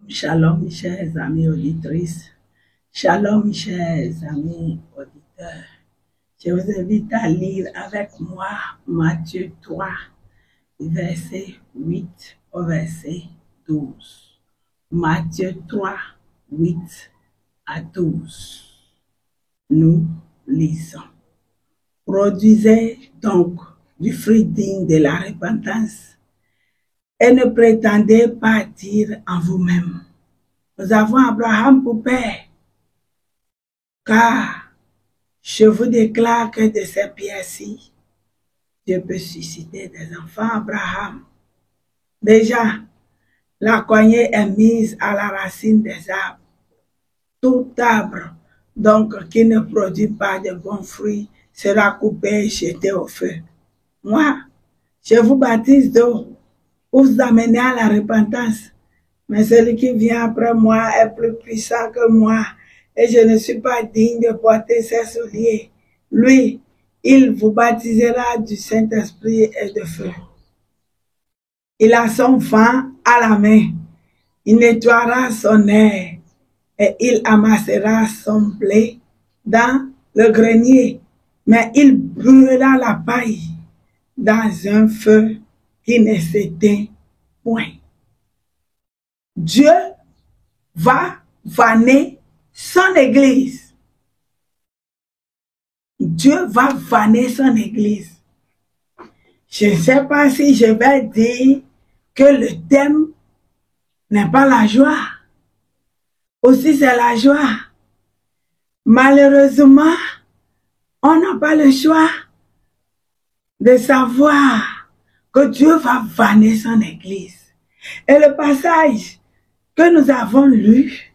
Shalom, chers amis auditrices. Shalom, chers amis auditeurs. Je vous invite à lire avec moi Matthieu 3, verset 8 au verset 12. Matthieu 3, 8 à 12. Nous lisons. Produisez donc du fruit digne de la repentance et ne prétendez pas dire en vous-même: nous avons Abraham pour père. Car je vous déclare que de ces pierres-ci, Dieu peut susciter des enfants Abraham. Déjà, la cognée est mise à la racine des arbres. Tout arbre, donc, qui ne produit pas de bons fruits, sera coupé et jeté au feu. Moi, je vous baptise d'eau pour vous amener à la repentance. Mais celui qui vient après moi est plus puissant que moi, et je ne suis pas digne de porter ses souliers. Lui, il vous baptisera du Saint-Esprit et de feu. Il a son vent à la main. Il nettoiera son air et il amassera son blé dans le grenier. Mais il brûlera la paille dans un feu qui ne s'éteint point. Dieu va vanner son église. Dieu va vanner son église. Je ne sais pas si je vais dire que le thème n'est pas la joie. Aussi c'est la joie. Malheureusement, on n'a pas le choix de savoir que Dieu va vanner son église. Et le passage que nous avons lu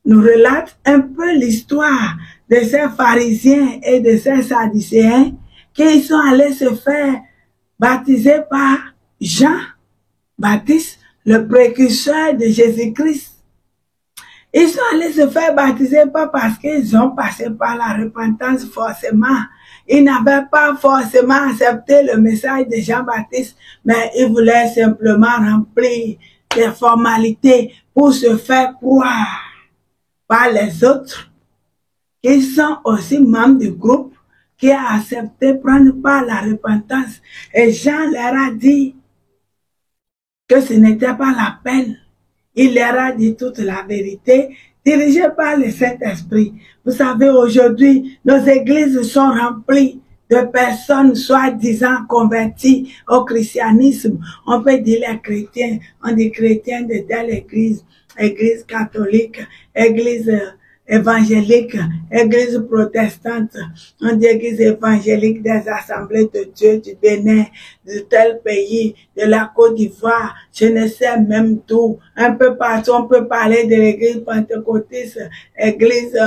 nous relate un peu l'histoire de ces pharisiens et de ces sadducéens qui sont allés se faire baptiser par Jean-Baptiste, le précurseur de Jésus-Christ. Ils sont allés se faire baptiser pas parce qu'ils ont passé par la repentance forcément. Ils n'avaient pas forcément accepté le message de Jean-Baptiste, mais ils voulaient simplement remplir des formalités pour se faire croire par les autres qui sont aussi membres du groupe qui a accepté prendre part à la repentance. Et Jean leur a dit que ce n'était pas la peine. Il leur a dit toute la vérité, dirigée par le Saint-Esprit. Vous savez, aujourd'hui, nos églises sont remplies de personnes soi-disant converties au christianisme. On peut dire les chrétiens, on dit chrétiens de telle église, église catholique, église évangélique, église protestante, on dit église évangélique des assemblées de Dieu du Bénin, de tel pays, de la Côte d'Ivoire, je ne sais même tout. Un peu partout, on peut parler de l'église pentecôtiste, église,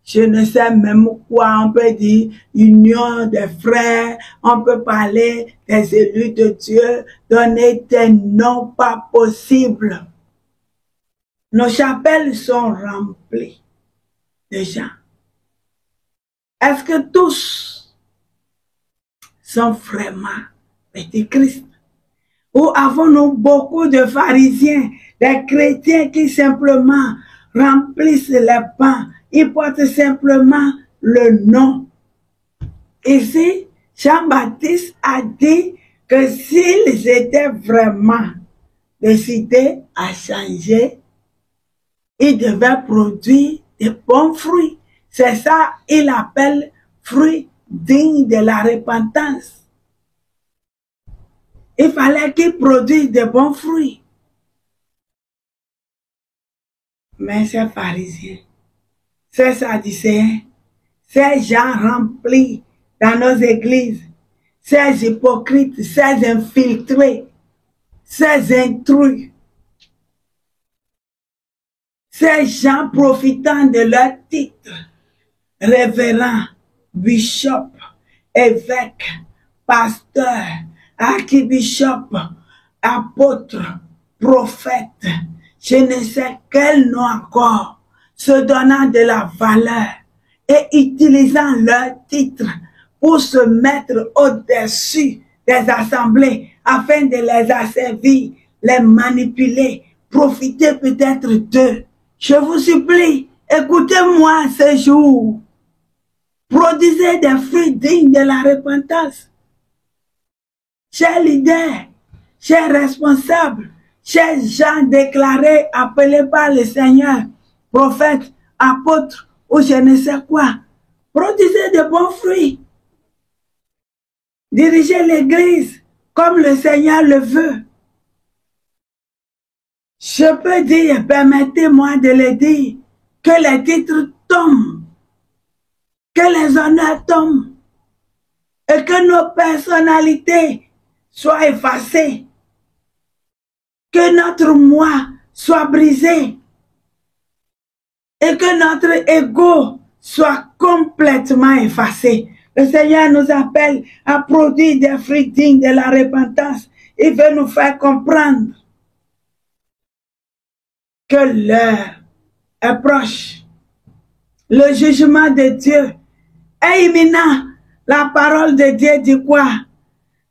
je ne sais même quoi, on peut dire union des frères, on peut parler des élus de Dieu, donner des noms pas possibles. Nos chapelles sont remplies de gens. Est-ce que tous sont vraiment petits Christ? Ou avons-nous beaucoup de pharisiens, des chrétiens qui simplement remplissent les bancs, ils portent simplement le nom? Ici, Jean-Baptiste a dit que s'ils étaient vraiment décidés à changer, il devait produire de bons fruits. C'est ça qu'il appelle fruits dignes de la repentance. Il fallait qu'il produise de bons fruits. Mais ces pharisiens, ces sadducéens, ces gens remplis dans nos églises, ces hypocrites, ces infiltrés, ces intrus, ces gens profitant de leur titre, révérend, bishop, évêque, pasteur, archibishop, apôtre, prophète, je ne sais quel nom encore, se donnant de la valeur et utilisant leur titre pour se mettre au-dessus des assemblées afin de les asservir, les manipuler, profiter peut-être d'eux. Je vous supplie, écoutez-moi ce jour. Produisez des fruits dignes de la repentance. Chers leaders, chers responsables, chers gens déclarés, appelés par le Seigneur, prophètes, apôtres ou je ne sais quoi, produisez de bons fruits. Dirigez l'Église comme le Seigneur le veut. Je peux dire, permettez-moi de le dire, que les titres tombent, que les honneurs tombent, et que nos personnalités soient effacées, que notre moi soit brisé, et que notre ego soit complètement effacé. Le Seigneur nous appelle à produire des fruits dignes de la repentance. Il veut nous faire comprendre que l'heure est proche. Le jugement de Dieu est imminent. La parole de Dieu dit quoi?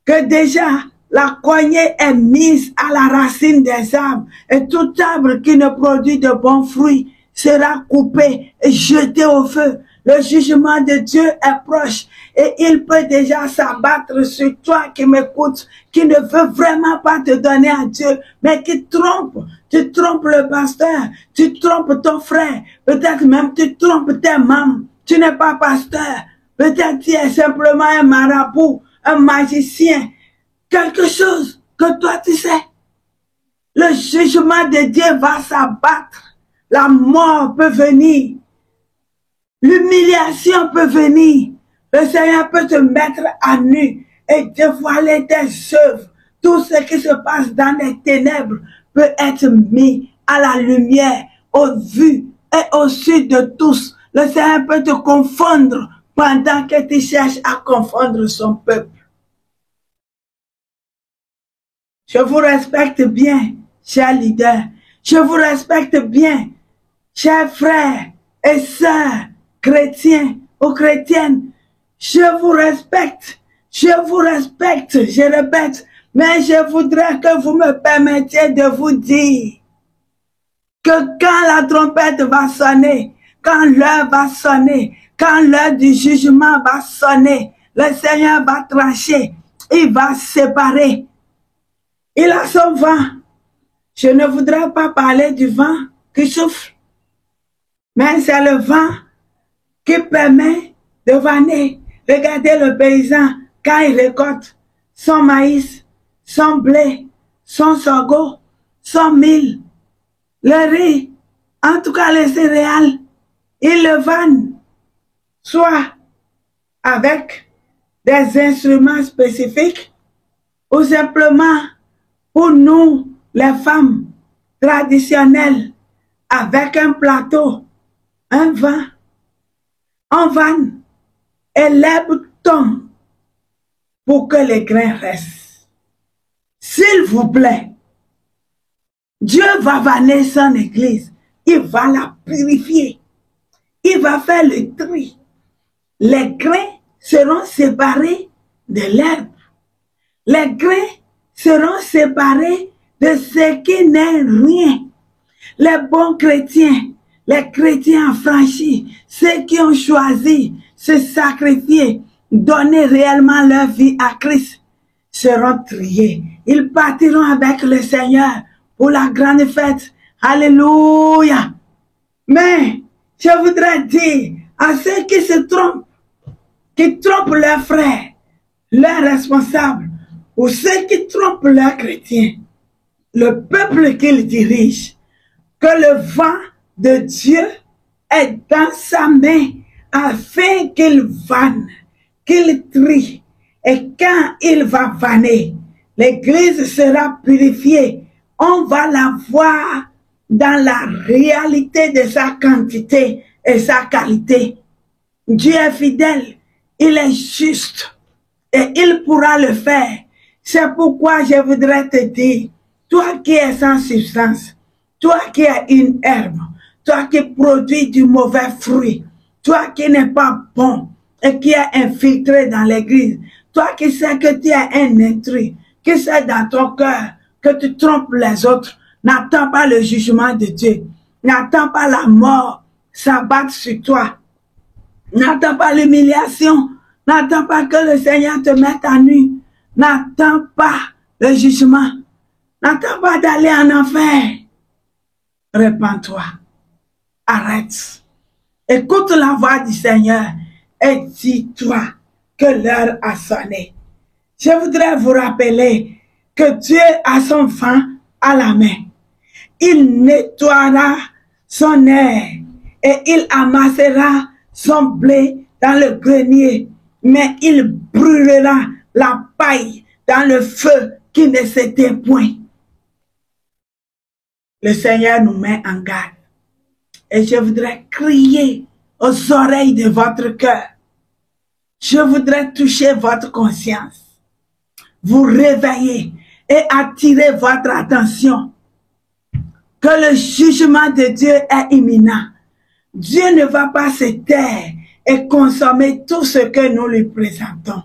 Que déjà la cognée est mise à la racine des arbres. Et tout arbre qui ne produit de bons fruits sera coupé et jeté au feu. Le jugement de Dieu est proche et il peut déjà s'abattre sur toi qui m'écoutes, qui ne veut vraiment pas te donner à Dieu, mais qui trompe. Tu trompes le pasteur, tu trompes ton frère, peut-être même tu trompes tes membres. Tu n'es pas pasteur, peut-être tu es simplement un marabout, un magicien, quelque chose que toi tu sais. Le jugement de Dieu va s'abattre, la mort peut venir. L'humiliation peut venir. Le Seigneur peut te mettre à nu et dévoiler tes œuvres. Tout ce qui se passe dans les ténèbres peut être mis à la lumière, au vu et au su de tous. Le Seigneur peut te confondre pendant que tu cherches à confondre son peuple. Je vous respecte bien, chers leaders. Je vous respecte bien, chers frères et sœurs, chrétiens ou chrétiennes. Je vous respecte, je répète, mais je voudrais que vous me permettiez de vous dire que quand la trompette va sonner, quand l'heure va sonner, quand l'heure du jugement va sonner, le Seigneur va trancher, il va séparer. Il a son vent. Je ne voudrais pas parler du vent qui souffle, mais c'est le vent qui permet de vanner. Regardez le paysan quand il récolte son maïs, son blé, son sorgho, son mil, le riz, en tout cas les céréales, il le vanne, soit avec des instruments spécifiques ou simplement pour nous, les femmes traditionnelles, avec un plateau, un vin, on vanne et l'herbe tombe pour que les grains restent. S'il vous plaît, Dieu va vanner son église, il va la purifier, il va faire le tri. Les grains seront séparés de l'herbe. Les grains seront séparés de ce qui n'est rien. Les bons chrétiens, les chrétiens affranchis, ceux qui ont choisi se sacrifier, donner réellement leur vie à Christ, seront triés. Ils partiront avec le Seigneur pour la grande fête. Alléluia. Mais je voudrais dire à ceux qui se trompent, qui trompent leurs frères, leurs responsables, ou ceux qui trompent leurs chrétiens, le peuple qu'ils dirigent, que le vent de Dieu est dans sa main afin qu'il vanne, qu'il trie. Et quand il va vanner, l'église sera purifiée. On va la voir dans la réalité de sa quantité et sa qualité. Dieu est fidèle, il est juste et il pourra le faire. C'est pourquoi je voudrais te dire, toi qui es sans substance, toi qui es une herbe, toi qui produis du mauvais fruit, toi qui n'es pas bon et qui est infiltré dans l'église, toi qui sais que tu es un intrus, qui sais dans ton cœur que tu trompes les autres, N'attends pas le jugement de Dieu. N'attends pas la mort s'abattre sur toi. N'attends pas l'humiliation. N'attends pas que le Seigneur te mette à nu. N'attends pas le jugement. N'attends pas d'aller en enfer. Répands-toi. Arrête. Écoute la voix du Seigneur et dis-toi que l'heure a sonné. Je voudrais vous rappeler que Dieu a son vent à la main. Il nettoiera son air et il amassera son blé dans le grenier, mais il brûlera la paille dans le feu qui ne s'éteint point. Le Seigneur nous met en garde. Et je voudrais crier aux oreilles de votre cœur. Je voudrais toucher votre conscience, vous réveiller et attirer votre attention que le jugement de Dieu est imminent. Dieu ne va pas se taire et consommer tout ce que nous lui présentons.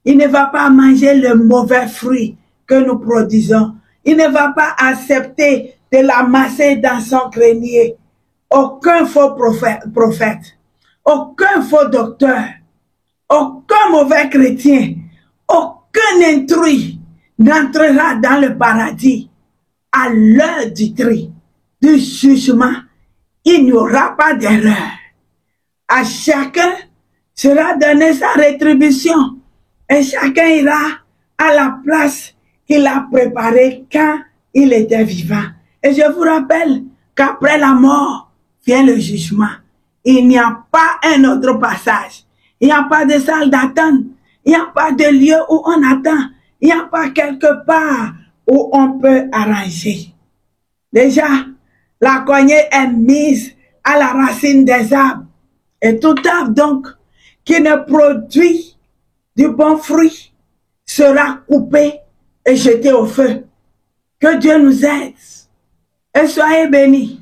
Il ne va pas manger le mauvais fruit que nous produisons. Il ne va pas accepter de l'amasser dans son grenier. Aucun faux prophète, aucun faux docteur, aucun mauvais chrétien, aucun intrus n'entrera dans le paradis. À l'heure du tri, du jugement, il n'y aura pas d'erreur. À chacun sera donnée sa rétribution et chacun ira à la place qu'il a préparée quand il était vivant. Et je vous rappelle qu'après la mort vient le jugement. Il n'y a pas un autre passage. Il n'y a pas de salle d'attente. Il n'y a pas de lieu où on attend. Il n'y a pas quelque part où on peut arranger. Déjà, la cognée est mise à la racine des arbres. Et tout arbre donc qui ne produit du bon fruit sera coupé et jeté au feu. Que Dieu nous aide et soyez bénis.